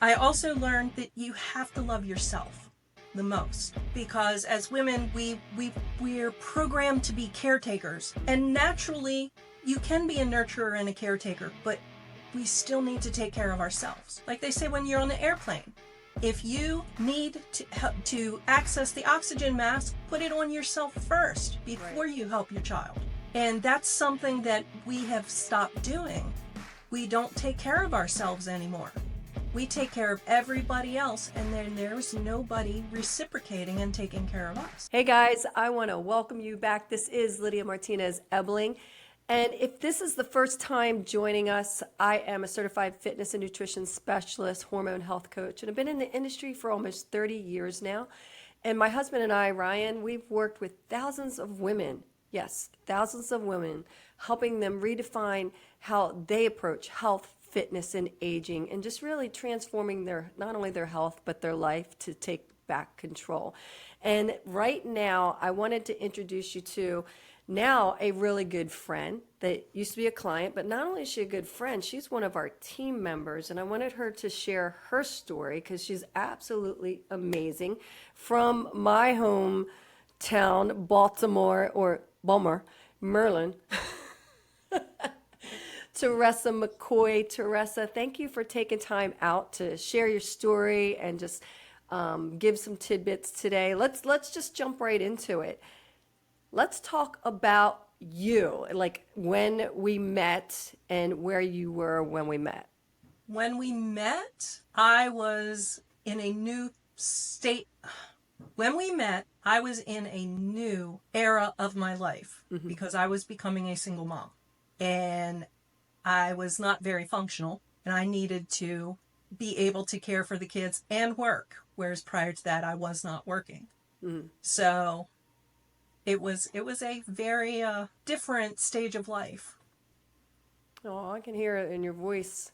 I also learned that you have to love yourself the most, because as women, we're programmed to be caretakers, and naturally you can be a nurturer and a caretaker, but we still need to take care of ourselves. Like they say when you're on the airplane, if you need to access the oxygen mask, put it on yourself first before you help your child. And that's something that we have stopped doing. We don't take care of ourselves anymore. We take care of everybody else, and then there's nobody reciprocating and taking care of us. Hey guys, I want to welcome you back. This is Lydia Martinez Ebling. And if this is the first time joining us, I am a certified fitness and nutrition specialist, hormone health coach, and I've been in the industry for almost 30 years now. And my husband and I, Ryan, we've worked with thousands of women. Yes, thousands of women, helping them redefine how they approach health, fitness, and aging, and just really transforming not only their health, but their life to take back control. And right now, I wanted to introduce you to now a really good friend that used to be a client, but not only is she a good friend, she's one of our team members, and I wanted her to share her story because she's absolutely amazing from my hometown, Baltimore, Maryland. Teresa McCoy. Teresa, thank you for taking time out to share your story and just give some tidbits today. Let's just jump right into it. Let's talk about you, like when we met and where you were when we met. When we met, I was in a new state. When we met, I was in a new era of my life because I was becoming a single mom. And I was not very functional, and I needed to be able to care for the kids and work, whereas prior to that, I was not working. So it was a very different stage of life. Oh, I can hear it in your voice,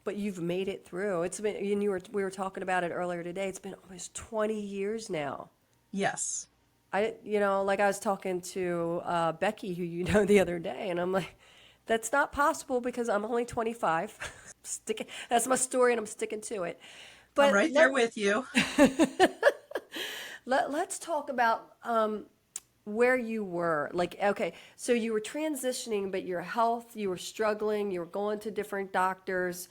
but you've made it through. It's been, and we were talking about it earlier today. It's been almost 20 years now. Yes. Like I was talking to Becky, who you know, the other day, and I'm like, that's not possible because I'm only 25. That's my story, and I'm sticking to it. But I'm right there with you. Let's talk about where you were. Like, okay, so you were transitioning, but your health, you were struggling, you were going to different doctors.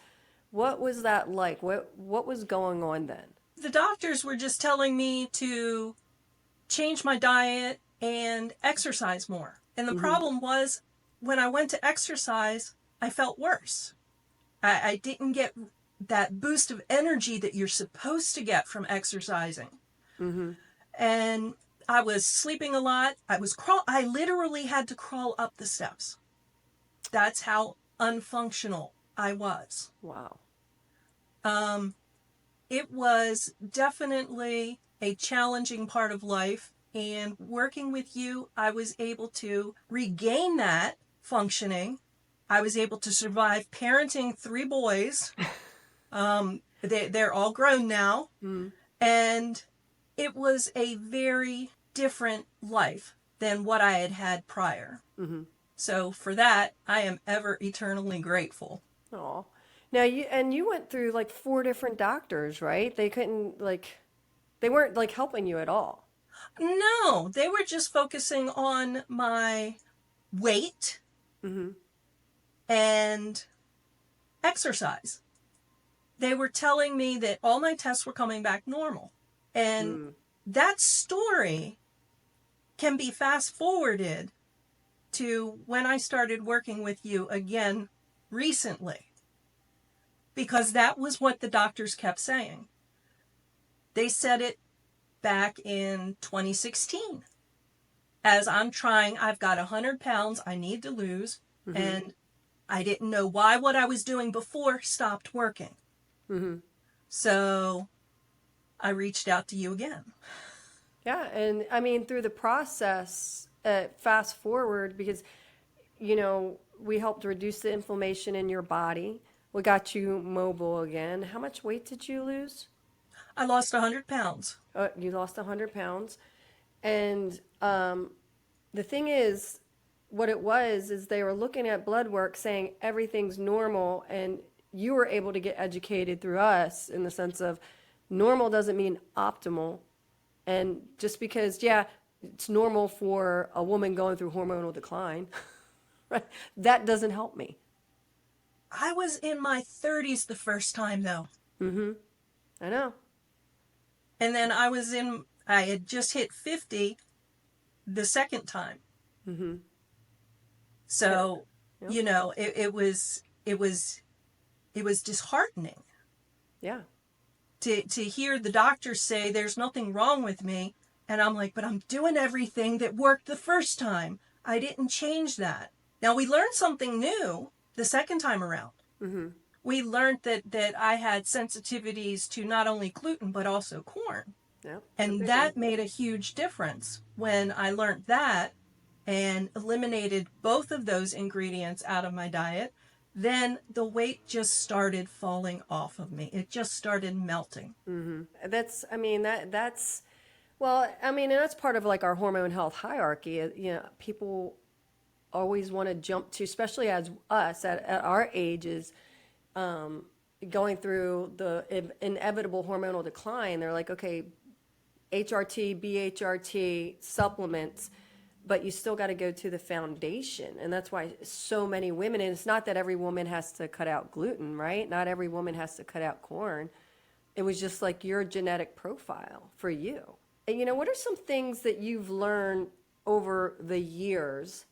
What was that like? What was going on then? The doctors were just telling me to change my diet and exercise more. And the problem was, when I went to exercise, I felt worse. I didn't get that boost of energy that you're supposed to get from exercising. And I was sleeping a lot. I literally had to crawl up the steps. That's how unfunctional I was. Wow. It was definitely a challenging part of life. And working with you, I was able to regain that functioning. I was able to survive parenting 3 boys. They're all grown now. And it was a very different life than what I had prior. So for that, I am ever eternally grateful. Oh, now you went through like 4 different doctors, right? They weren't like helping you at all. No, they were just focusing on my weight and exercise. They were telling me that all my tests were coming back normal. And that story can be fast forwarded to when I started working with you again recently. Because that was what the doctors kept saying. They said it back in 2016. As I've got 100 pounds I need to lose, and I didn't know why what I was doing before stopped working. So I reached out to you again. Yeah, and I mean through the process, fast forward, because we helped reduce the inflammation in your body. We got you mobile again. How much weight did you lose? I lost 100 pounds. You lost 100 pounds. And the thing is, what it was is they were looking at blood work saying everything's normal, and you were able to get educated through us in the sense of normal doesn't mean optimal. And just because, yeah, it's normal for a woman going through hormonal decline, right? That doesn't help me. I was in my 30s the first time, though. I know. And then I had just hit 50 the second time. So, Yep. you know, it was disheartening Yeah. to hear the doctor say there's nothing wrong with me. And I'm like, but I'm doing everything that worked the first time. I didn't change that. Now, we learned something new the second time around. We learned that I had sensitivities to not only gluten, but also corn. Yep. And that made a huge difference when I learned that and eliminated both of those ingredients out of my diet. Then the weight just started falling off of me. It just started melting. That's, I mean, well, I mean, and that's part of like our hormone health hierarchy. You know, people always want to jump to, especially as us at our ages, going through the inevitable hormonal decline. They're like, okay, HRT, BHRT, supplements, but you still got to go to the foundation. And that's why so many women, and it's not that every woman has to cut out gluten, right? Not every woman has to cut out corn. It was just like your genetic profile for you. And you know, what are some things that you've learned over the years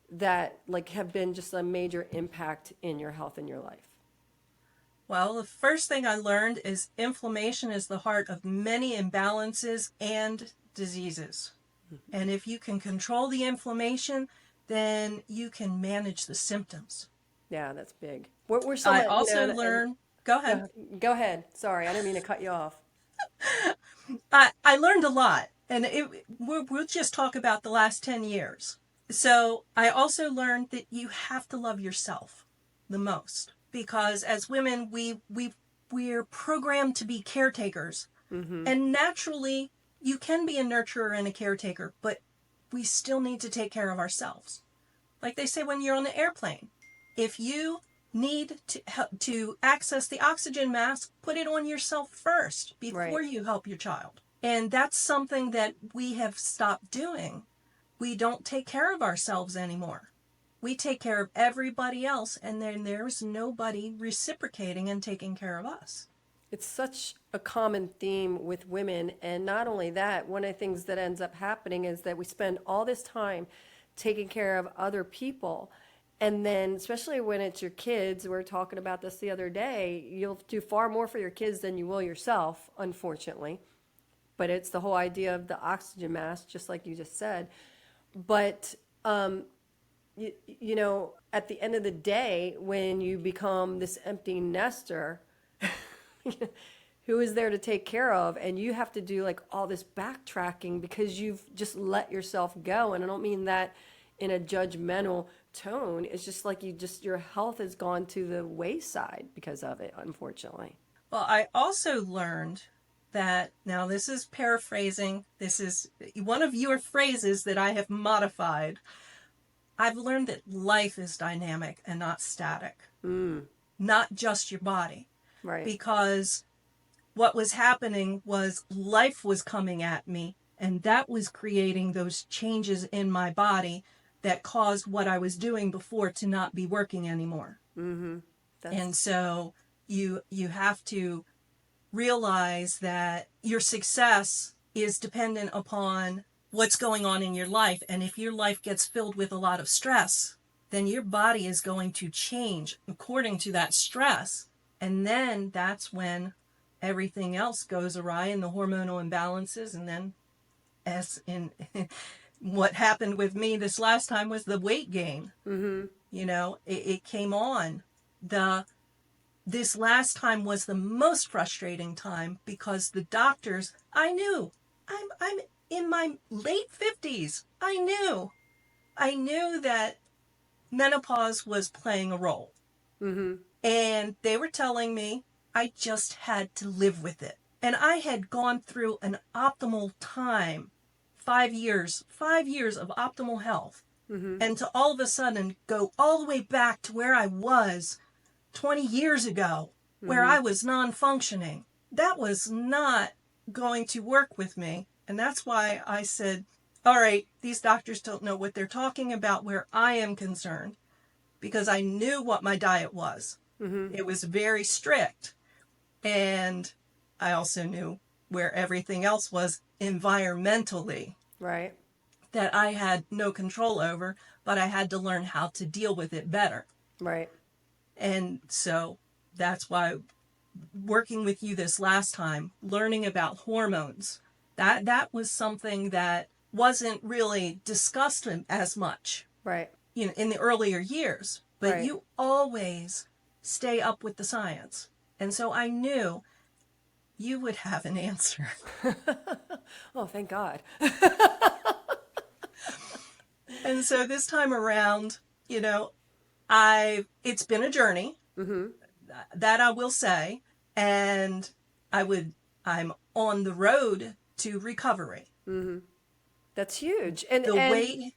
that like have been just a major impact in your health and your life? Well, the first thing I learned is inflammation is the heart of many imbalances and diseases. And if you can control the inflammation, then you can manage the symptoms. Yeah, that's big. What were some? I also learned, go ahead. Go ahead. Sorry, I didn't mean to cut you off. I learned a lot, and we'll just talk about the last 10 years. So I also learned that you have to love yourself the most, because as women, we're programmed to be caretakers. And naturally, you can be a nurturer and a caretaker, but we still need to take care of ourselves. Like they say when you're on the airplane, if you need to access the oxygen mask, put it on yourself first before you help your child. And that's something that we have stopped doing. We don't take care of ourselves anymore. We take care of everybody else, and then there's nobody reciprocating and taking care of us. It's such a common theme with women. And not only that, one of the things that ends up happening is that we spend all this time taking care of other people. And then, especially when it's your kids, we were talking about this the other day, you'll do far more for your kids than you will yourself, unfortunately. But it's the whole idea of the oxygen mask, just like you just said. But, you know, at the end of the day, when you become this empty nester, who is there to take care of? And you have to do like all this backtracking because you've just let yourself go. And I don't mean that in a judgmental tone. It's just like your health has gone to the wayside because of it, unfortunately. Well, I also learned that, now this is paraphrasing, this is one of your phrases that I have modified. I've learned that life is dynamic and not static, not just your body. Right. Because what was happening was life was coming at me, and that was creating those changes in my body that caused what I was doing before to not be working anymore. And so you have to realize that your success is dependent upon what's going on in your life. And if your life gets filled with a lot of stress, then your body is going to change according to that stress. And then that's when everything else goes awry and the hormonal imbalances. And then, as in what happened with me this last time, was the weight gain. You know, it came on. This last time was the most frustrating time because the doctors, I knew, I'm in my late 50s. I knew that menopause was playing a role. And they were telling me I just had to live with it. And I had gone through an optimal time, 5 years of optimal health. And to all of a sudden go all the way back to where I was 20 years ago where I was non-functioning. That was not going to work with me. And that's why I said, all right, these doctors don't know what they're talking about where I am concerned, because I knew what my diet was. It was very strict. And I also knew where everything else was environmentally. Right. That I had no control over, but I had to learn how to deal with it better. Right. And so that's why working with you this last time, learning about hormones, that was something that wasn't really discussed as much, Right. in the earlier years. But Right. you always stay up with the science. And so I knew you would have an answer. Oh, thank God. And so this time around, it's been a journey, that I will say, and I'm on the road to recovery. That's huge. And Weight,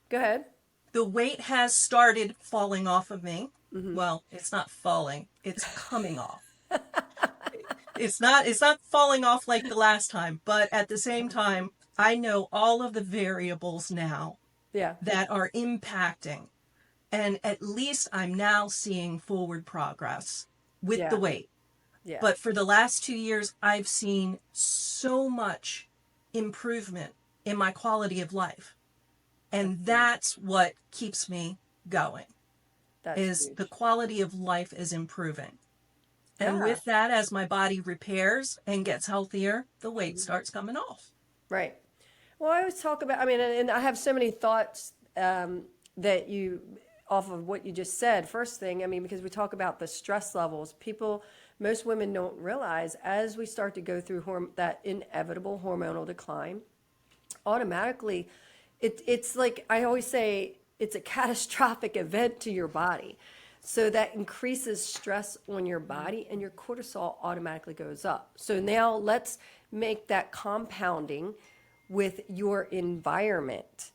go ahead. the weight has started falling off of me. Well, it's not falling, it's coming off. It's not falling off like the last time, but at the same time, I know all of the variables now Yeah. that are impacting. And at least I'm now seeing forward progress with Yeah. the weight. Yeah. But for the last 2 years, I've seen so much improvement in my quality of life. And that's what keeps me going, That's is huge. the quality of life is improving. And Yeah. with that, as my body repairs and gets healthier, the weight starts coming off. Right. Well, I always talk about, I mean, and I have so many thoughts that off of what you just said. First thing, I mean, because we talk about the stress levels, most women don't realize as we start to go through that inevitable hormonal decline, automatically, it's like I always say, it's a catastrophic event to your body. So that increases stress on your body and your cortisol automatically goes up. So now let's make that compounding with your environment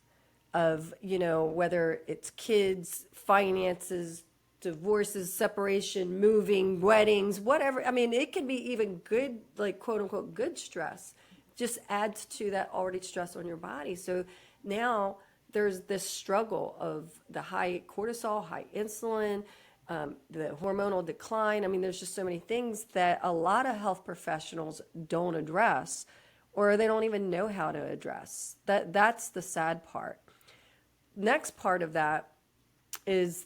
of, whether it's kids, finances, divorces, separation, moving, weddings, whatever. I mean, it can be even good, like quote unquote, good stress. Just adds to that already stress on your body. So now there's this struggle of the high cortisol, high insulin, the hormonal decline. I mean, there's just so many things that a lot of health professionals don't address, or they don't even know how to address. That's the sad part. Next part of that is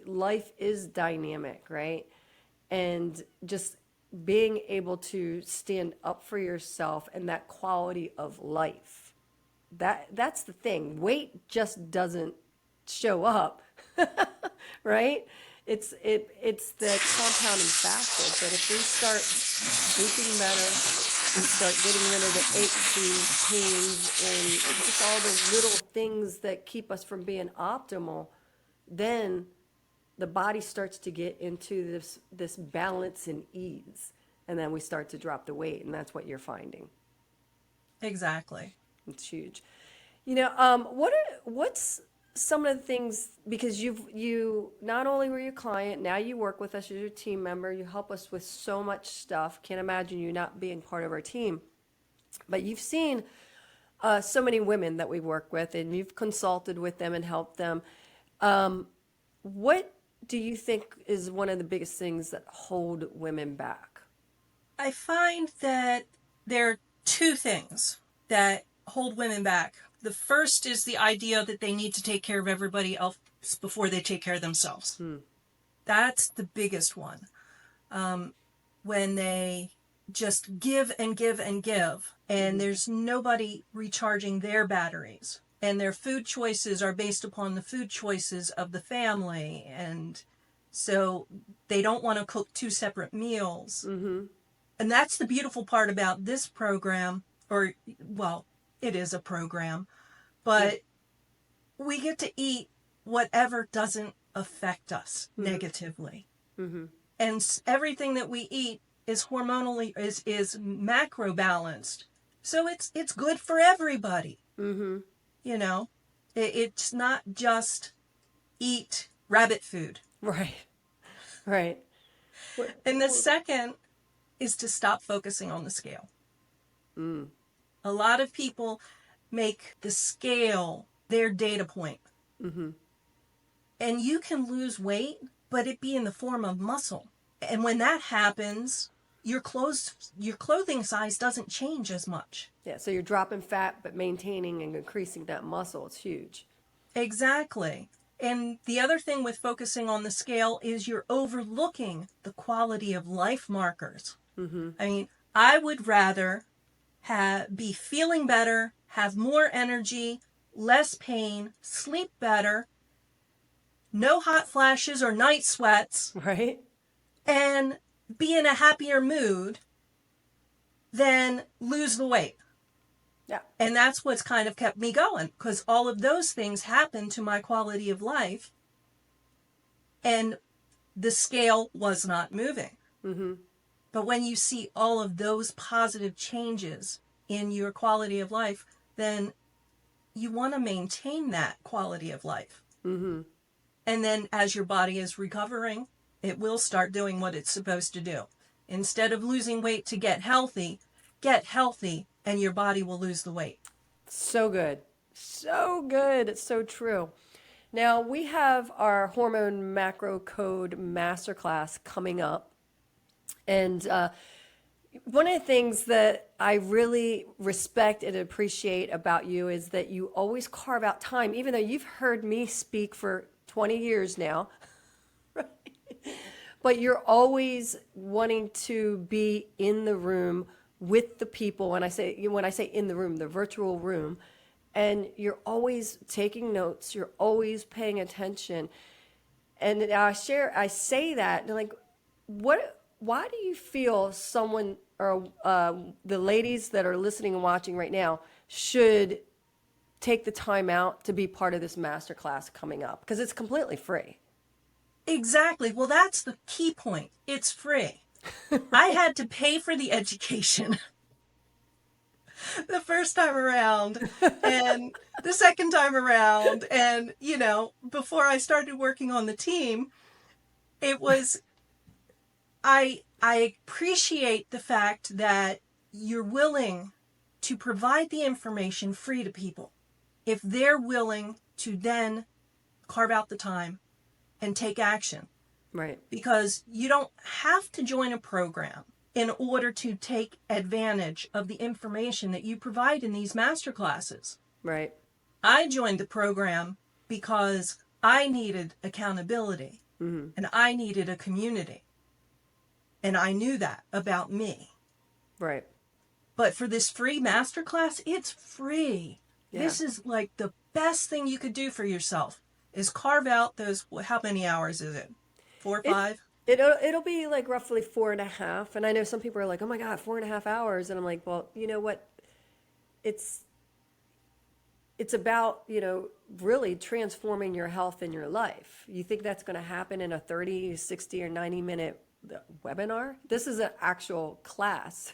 life is dynamic, right? And just being able to stand up for yourself and that quality of life. That's the thing. Weight just doesn't show up, right? It's the compounding factor. But if we start sleeping better, we start getting rid of the aches and pains and just all the little things that keep us from being optimal, then the body starts to get into this balance and ease, and then we start to drop the weight, and that's what you're finding. Exactly. It's huge. What's some of the things, because you not only were your client, now you work with us as your team member, you help us with so much stuff. Can't imagine you not being part of our team. But you've seen so many women that we work with, and you've consulted with them and helped them. What do you think is one of the biggest things that hold women back? I find that there are two things that hold women back. The first is the idea that they need to take care of everybody else before they take care of themselves. That's the biggest one. When they just give and give and give, and there's nobody recharging their batteries. And their food choices are based upon the food choices of the family. And so they don't want to cook two separate meals. And that's the beautiful part about this program, it is a program, but we get to eat whatever doesn't affect us negatively. And everything that we eat is hormonally, is macro balanced. So it's good for everybody. It's not just eat rabbit food. Right. Right. And the second is to stop focusing on the scale. A lot of people make the scale their data point. And you can lose weight, but it be in the form of muscle. And when that happens, your clothing size doesn't change as much. Yeah, so you're dropping fat, but maintaining and increasing that muscle. It's huge. Exactly. And the other thing with focusing on the scale is you're overlooking the quality of life markers. I mean, I would rather be feeling better, have more energy, less pain, sleep better, no hot flashes or night sweats, Right? and be in a happier mood than lose the weight. Yeah. And that's what's kind of kept me going, because all of those things happen to my quality of life, and the scale was not moving. But when you see all of those positive changes in your quality of life, then you want to maintain that quality of life. And then as your body is recovering, it will start doing what it's supposed to do. Instead of losing weight to get healthy, and your body will lose the weight. So good. So good. It's so true. Now, we have our hormone macro code masterclass coming up. And one of the things that I really respect and appreciate about you is that you always carve out time, even though you've heard me speak for 20 years now. Right? But you're always wanting to be in the room with the people. When I say in the room, the virtual room, and you're always taking notes, you're always paying attention. And I say that, and like, why do you feel someone or the ladies that are listening and watching right now should take the time out to be part of this masterclass coming up? Because it's completely free. Exactly. Well, that's the key point. It's free. I had to pay for the education the first time around, and the second time around. And, before I started working on the team, it was, I appreciate the fact that you're willing to provide the information free to people if they're willing to then carve out the time and take action. Right. Because you don't have to join a program in order to take advantage of the information that you provide in these master classes. Right. I joined the program because I needed accountability and I needed a community. And I knew that about me. Right. But for this free masterclass, it's free. Yeah. This is like the best thing you could do for yourself is carve out those, how many hours is it? 4 or 5? It'll be like roughly 4.5. And I know some people are like, oh my God, 4.5 hours. And I'm like, well, you know what? It's about, really transforming your health and your life. You think that's going to happen in a 30, 60, or 90-minute webinar? This is an actual class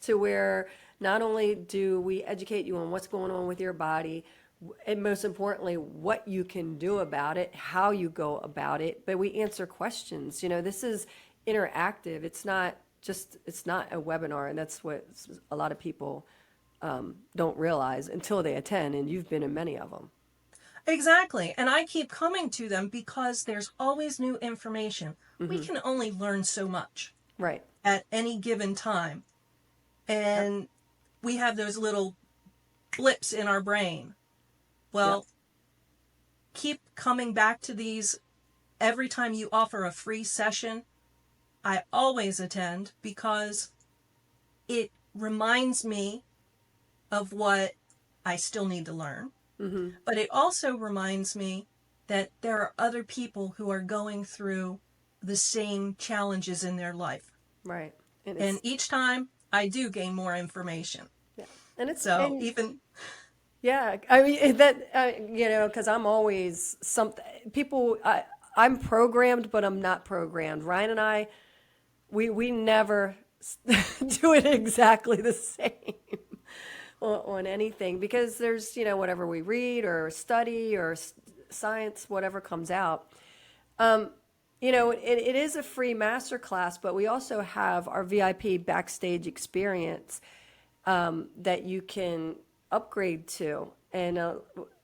to where not only do we educate you on what's going on with your body, and most importantly, what you can do about it, how you go about it, but we answer questions. This is interactive. It's not a webinar, and that's what a lot of people don't realize until they attend, and you've been in many of them. Exactly. And I keep coming to them because there's always new information. We can only learn so much. Right. At any given time. And we have those little blips in our brain. Well, keep coming back to these every time you offer a free session. I always attend because it reminds me of what I still need to learn. But it also reminds me that there are other people who are going through the same challenges in their life. Right. And each time I do gain more information. Yeah. And it's so even. Yeah. I mean, that, because I'm always people, I'm programmed, but I'm not programmed. Ryan and I, we never do it exactly the same on anything, because there's, whatever we read or study or science, whatever comes out. it is a free masterclass, but we also have our VIP backstage experience that you can upgrade to. And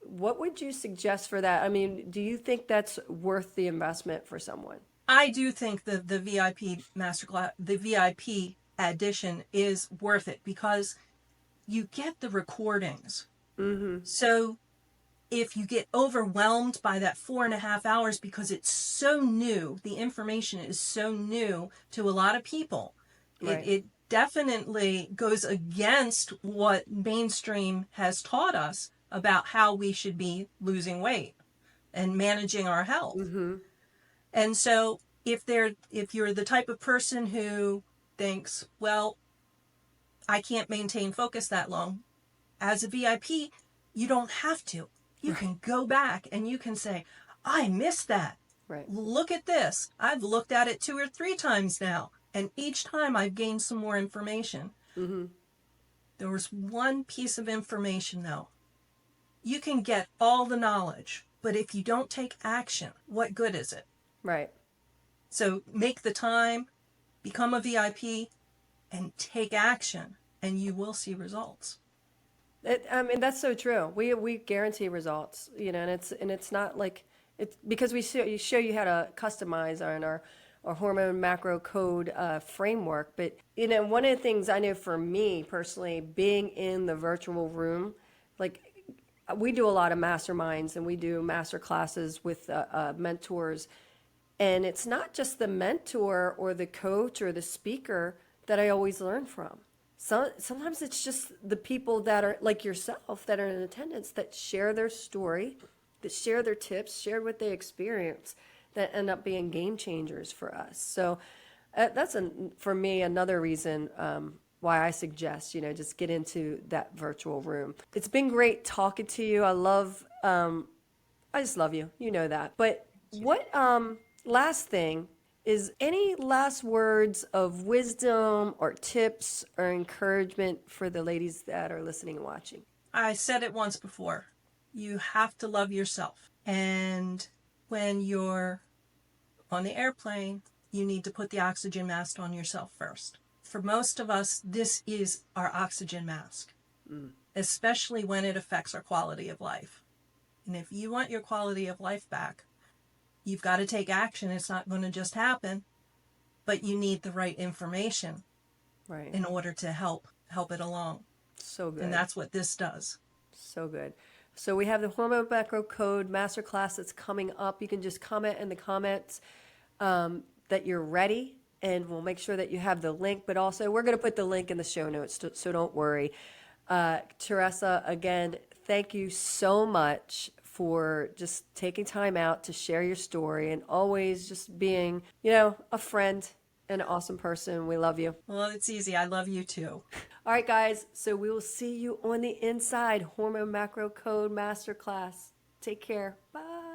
what would you suggest for that? I mean, do you think that's worth the investment for someone? I do think the VIP masterclass, the VIP edition is worth it because you get the recordings. So if you get overwhelmed by that 4.5 hours because it's so new, the information is so new to a lot of people, Right. it definitely goes against what mainstream has taught us about how we should be losing weight and managing our health. And so if you're the type of person who thinks, well, I can't maintain focus that long, as a VIP, you don't have to. You can go back and you can say, I missed that. Right. Look at this. I've looked at it 2 or 3 times now. And each time I've gained some more information. There was one piece of information though. You can get all the knowledge, but if you don't take action, what good is it? Right. So make the time, become a VIP, and take action, and you will see results. I mean, that's so true. We guarantee results, and it's not like it's because we show you how to customize our hormone macro code framework. But one of the things I know for me personally, being in the virtual room, like we do a lot of masterminds and we do master classes with mentors, and it's not just the mentor or the coach or the speaker that I always learn from. Sometimes it's just the people that are like yourself that are in attendance that share their story, that share their tips, share what they experience, that end up being game changers for us. So that's for me another reason why I suggest just get into that virtual room. It's been great talking to you. I just love you. You know that. But what last thing. Is any last words of wisdom or tips or encouragement for the ladies that are listening and watching? I said it once before. You have to love yourself. And when you're on the airplane, you need to put the oxygen mask on yourself first. For most of us, this is our oxygen mask, especially when it affects our quality of life. And if you want your quality of life back, you've got to take action. It's not going to just happen, but you need the right information in order to help it along. So good. And that's what this does. So good. So we have the Hormone Macro Code Masterclass that's coming up. You can just comment in the comments that you're ready, and we'll make sure that you have the link. But also, we're going to put the link in the show notes, so don't worry. Teresa, again, thank you so much for just taking time out to share your story and always just being, a friend and an awesome person. We love you. Well, it's easy. I love you too. All right, guys. So we will see you on the inside. Hormone Macro Code Masterclass. Take care. Bye.